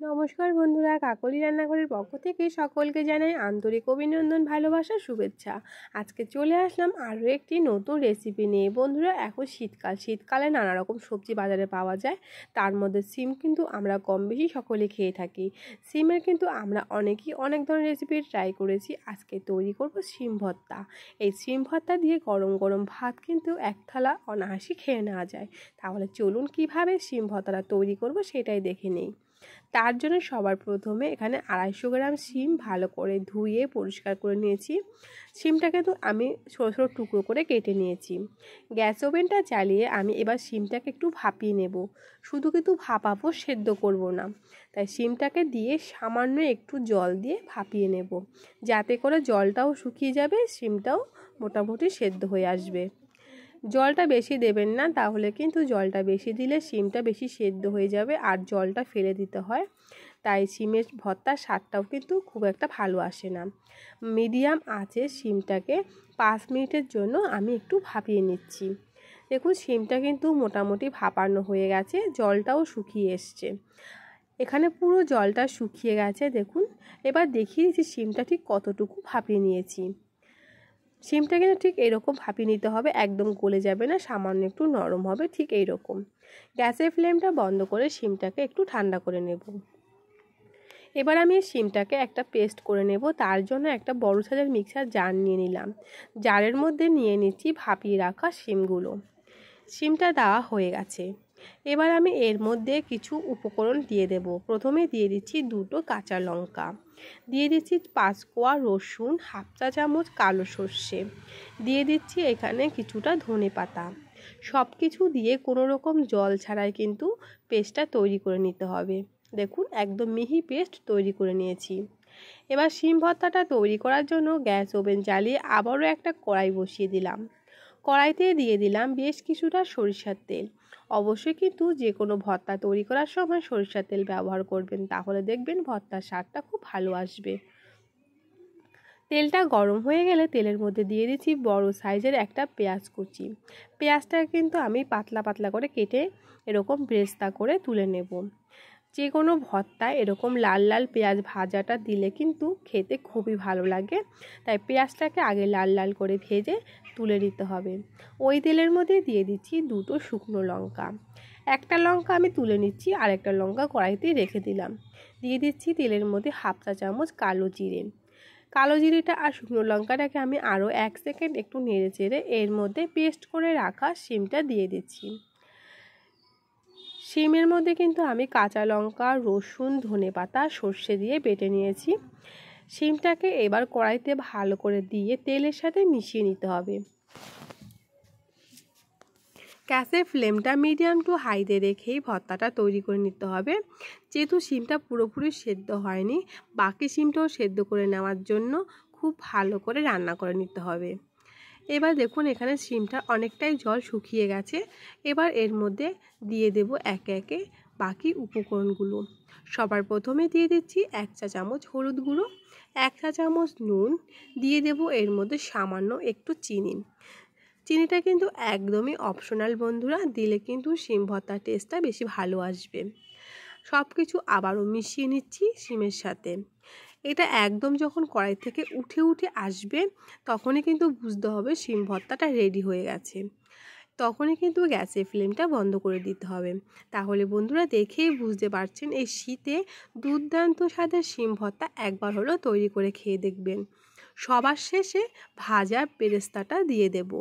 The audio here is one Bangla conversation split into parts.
নমস্কার বন্ধুরা, কাকলি রান্নাঘরের পক্ষ থেকে সকলকে জানাই আন্তরিক অভিনন্দন, ভালোবাসা, শুভেচ্ছা। আজকে চলে আসলাম আরও একটি নতুন রেসিপি নিয়ে। বন্ধুরা, এখন শীতকালে নানা রকম সবজি বাজারে পাওয়া যায়। তার মধ্যে সিম কিন্তু আমরা কম বেশি সকলে খেয়ে থাকি। সিমের কিন্তু আমরা অনেকেই অনেক ধরনের রেসিপি ট্রাই করেছি। আজকে তৈরি করব সিম ভর্তা। এই সিম ভর্তা দিয়ে গরম গরম ভাত কিন্তু এক থালা অনায়াসে খেয়ে নেওয়া যায়। তাহলে চলুন কিভাবে সিম ভর্তাটা তৈরি করব সেটাই দেখে নিই। তার জন্য সবার প্রথমে এখানে 250 গ্রাম সিম ভালো করে ধুয়ে পরিষ্কার করে নিয়েছি। সিমটাকে তো আমি ছোটো ছোটো টুকরো করে কেটে নিয়েছি। গ্যাস ওভেনটা জ্বালিয়ে আমি এবার সিমটাকে একটু ভাপিয়ে নেব। শুধু কিন্তু ভাপাবো, সেদ্ধ করব না। তাই সিমটাকে দিয়ে সামান্য একটু জল দিয়ে ভাপিয়ে নেব, যাতে করে জলটাও শুকিয়ে যাবে, সিমটাও মোটামুটি সেদ্ধ হয়ে আসবে। জলটা বেশি দেবেন না, তাহলে কিন্তু জলটা বেশি দিলে সিমটা বেশি সেদ্ধ হয়ে যাবে আর জলটা ফেলে দিতে হয়। তাই সিমের ভর্তার স্বাদটাও কিন্তু খুব একটা ভালো আসে না। মিডিয়াম আঁচে সিমটাকে 5 মিনিটের জন্য আমি একটু ভাপিয়ে নিচ্ছি। দেখুন, সিমটা কিন্তু মোটামুটি ভাপানো হয়ে গেছে, জলটাও শুকিয়ে এসছে। এখানে পুরো জলটা শুকিয়ে গেছে। দেখুন, এবার দেখিয়ে দিচ্ছি সিমটা ঠিক কতটুকু ভাপিয়ে নিয়েছি। সিমটা কিন্তু ঠিক এইরকম ভাপিয়ে নিতে হবে, একদম গলে যাবে না, সামান্য একটু নরম হবে, ঠিক এইরকম। গ্যাসের ফ্লেমটা বন্ধ করে সিমটাকে একটু ঠান্ডা করে নেব। এবার আমি সিমটাকে একটা পেস্ট করে নেব। তার জন্য একটা বড় সাইজের মিক্সার জার নিয়ে নিলাম। জারের মধ্যে নিয়ে নিচ্ছি ভাপিয়ে রাখা সিমগুলো। সিমটা দেওয়া হয়ে গেছে। এবার আমি এর মধ্যে কিছু উপকরণ দিয়ে দেব। প্রথমে দিয়ে দিচ্ছি 2টো কাঁচা লঙ্কা, দিয়ে দিচ্ছি 5 কোয়া রসুন, হাফ চা চামচ কালো সর্ষে, দিয়ে দিচ্ছি এখানে কিছুটা ধনেপাতা। সব কিছু দিয়ে কোনো রকম জল ছাড়াই কিন্তু পেস্টটা তৈরি করে নিতে হবে। দেখুন, একদম মিহি পেস্ট তৈরি করে নিয়েছি। এবার সিম ভর্তাটা তৈরি করার জন্য গ্যাস ওভেন জ্বালিয়ে আবারও একটা কড়াই বসিয়ে দিলাম। কড়াইতে দিয়ে দিলাম বেশ কিছুটা সরিষার তেল। অবশ্যই কিন্তু যে কোনো ভর্তা তৈরি করার সময় সরিষার তেল ব্যবহার করবেন, তাহলে দেখবেন ভর্তার স্বাদটা খুব ভালো আসবে। তেলটা গরম হয়ে গেলে তেলের মধ্যে দিয়ে দিচ্ছি বড় সাইজের একটা পেঁয়াজ কুচি। পেঁয়াজটা কিন্তু আমি পাতলা পাতলা করে কেটে এরকম ব্রেস্তা করে তুলে নেব। যে কোনো ভর্তায় এরকম লাল লাল পেঁয়াজ ভাজাটা দিলে কিন্তু খেতে খুবই ভালো লাগে। তাই পেঁয়াজটাকে আগে লাল লাল করে ভেজে তুলে নিতে হবে। ওই তেলের মধ্যে দিয়ে দিচ্ছি 2টো শুকনো লঙ্কা। একটা লঙ্কা আমি তুলে নিচ্ছি, আর একটা লঙ্কা কড়াইতে রেখে দিলাম। দিয়ে দিচ্ছি তেলের মধ্যে হাফ চা চামচ কালো জিরে। কালো জিরেটা আর শুকনো লঙ্কাটাকে আমি আরও 1 সেকেন্ড একটু নেড়ে চেড়ে এর মধ্যে পেস্ট করে রাখা সিমটা দিয়ে দিচ্ছি। সিমের মধ্যে কিন্তু আমি কাঁচা লঙ্কা, রসুন, ধনেপাতা, সর্ষে দিয়ে বেটে নিয়েছি। সিমটাকে এবার কড়াইতে ভালো করে দিয়ে তেলের সাথে মিশিয়ে নিতে হবে। গ্যাসের ফ্লেমটা মিডিয়াম টু হাইতে রেখেই ভর্তাটা তৈরি করে নিতে হবে। যেহেতু সিমটা পুরোপুরি সেদ্ধ হয়নি, বাকি সিমটাও সেদ্ধ করে নেওয়ার জন্য খুব ভালো করে রান্না করে নিতে হবে। এবার দেখুন, এখানে সিমটা অনেকটাই জল শুকিয়ে গেছে। এবার এর মধ্যে দিয়ে দেব একে একে বাকি উপকরণগুলো। সবার প্রথমে দিয়ে দিচ্ছি 1 চা চামচ হলুদ গুঁড়ো, 1 চা চামচ নুন, দিয়ে দেব এর মধ্যে সামান্য একটু চিনি। চিনিটা কিন্তু একদমই অপশনাল বন্ধুরা, দিলে কিন্তু সিম ভর্তার টেস্টটা বেশি ভালো আসবে। সব কিছু আবারও মিশিয়ে নিচ্ছি সিমের সাথে। এটা একদম যখন কড়াই থেকে উঠে উঠে আসবে, তখনই কিন্তু বুঝতে হবে সিম ভর্তাটা রেডি হয়ে গেছে। তখনই কিন্তু গ্যাসের ফ্লেমটা বন্ধ করে দিতে হবে। তাহলে বন্ধুরা, দেখেই বুঝতে পারছেন এই শীতে দুর্দান্ত স্বাদের সিম ভর্তা একবার হলেও তৈরি করে খেয়ে দেখবেন। সবার শেষে ভাজা বেরেস্তাটা দিয়ে দেব।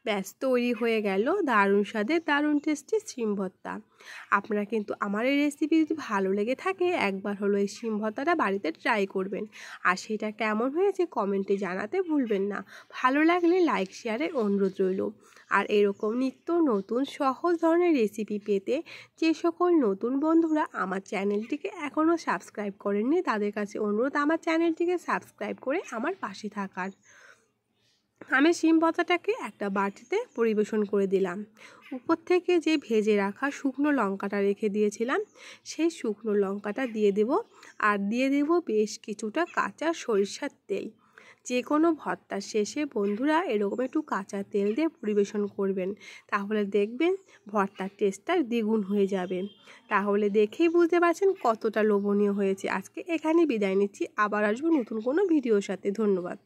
ব্যাস, তৈরি হয়ে গেল দারুণ স্বাদের দারুণ টেস্টি সিম ভর্তা। আপনারা কিন্তু আমার এই রেসিপি যদি ভালো লেগে থাকে, একবার হলো এই সিম ভর্তাটা বাড়িতে ট্রাই করবেন। আর সেটা কেমন হয়েছে কমেন্টে জানাতে ভুলবেন না। ভালো লাগলে লাইক শেয়ারের অনুরোধ রইল। আর এরকম নিত্য নতুন সহজ ধরনের রেসিপি পেতে যে সকল নতুন বন্ধুরা আমার চ্যানেলটিকে এখনও সাবস্ক্রাইব করেননি, তাদের কাছে অনুরোধ আমার চ্যানেলটিকে সাবস্ক্রাইব করে আমার পাশে থাকার। আমি সিম ভর্তাটাকে একটা বাটিতে পরিবেশন করে দিলাম। উপর থেকে যে ভেজে রাখা শুকনো লঙ্কাটা রেখে দিয়েছিলাম, সেই শুকনো লঙ্কাটা দিয়ে দেব। আর দিয়ে দেব বেশ কিছুটা কাঁচা সরিষার তেল। যে কোনো ভর্তার শেষে বন্ধুরা এরকম একটু কাঁচা তেল দিয়ে পরিবেশন করবেন, তাহলে দেখবেন ভর্তার টেস্টটা দ্বিগুণ হয়ে যাবে। তাহলে দেখেই বুঝতে পারছেন কতটা লোভনীয় হয়েছে। আজকে এখানে বিদায় নিচ্ছি, আবার আসবো নতুন কোনো ভিডিওর সাথে। ধন্যবাদ।